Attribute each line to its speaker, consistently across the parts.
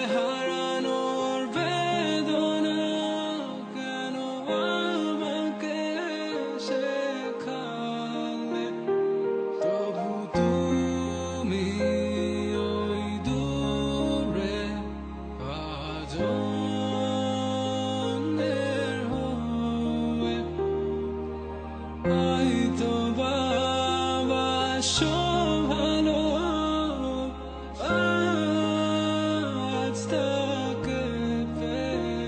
Speaker 1: বেহারানোর বেদনা কেন আমাকে শেখালে তবু তুমি ওই দূরে আজনের হয়ে হয়তো বাবাসো ভালো আজ তাকে পেয়ে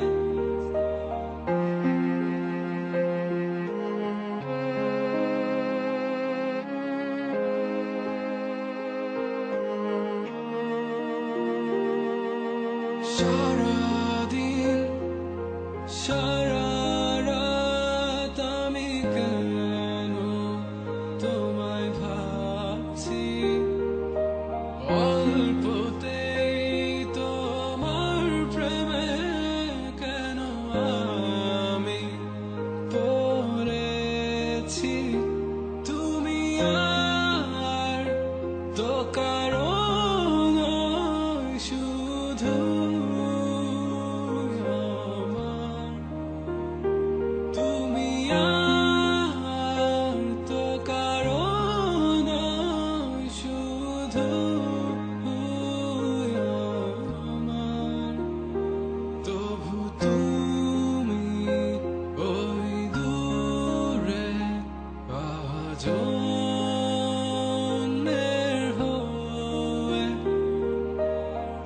Speaker 1: সারাদিন সারা রাত আমি কেন তোমায় ভাবছি অল্পতেই তোমার প্রেমে কেন আমি পড়েছি তুমি আর তো কারো নয় শুধু আমার তুমি আর তো কারো নয় শুধু আমার তবু তুমি ওই দূরে আজনের হয়ে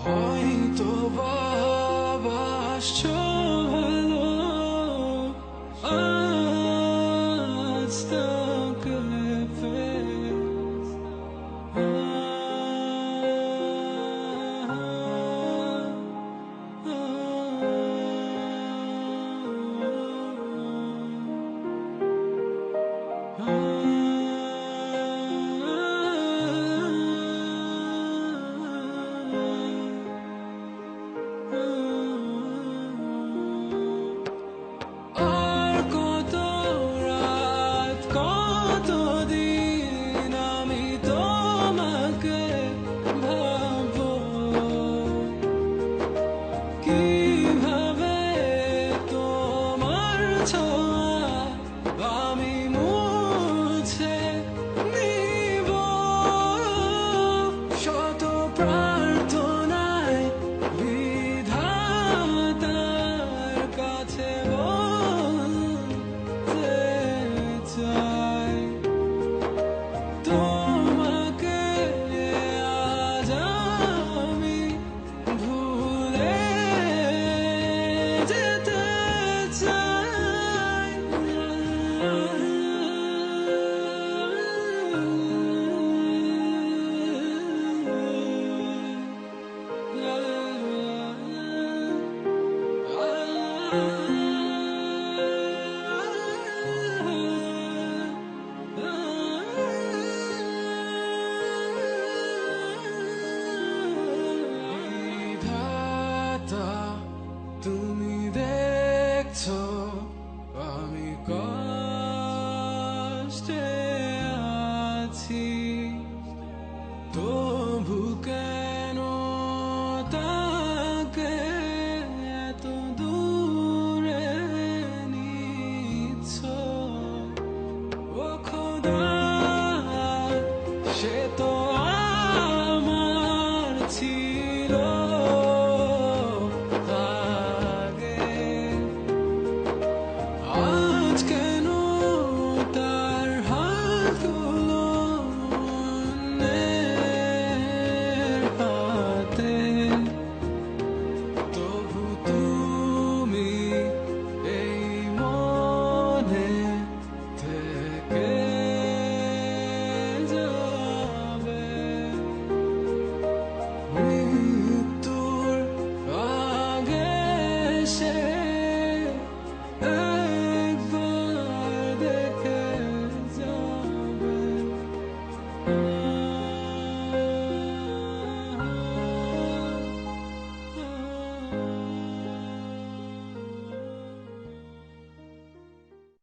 Speaker 1: হয়তো বাবাসো ভালো আজ তাকে পেয়ে আর কত রাত কত দিন আমি তোমাকে ভাববো কিভাবে তোমার ছোঁয়া আমি মুছে নিব শত প্রার্থনায় বিধাতার কাছে বলতে চাই তোমাকে আজ আমি ভুলে যেতে চাই la la la la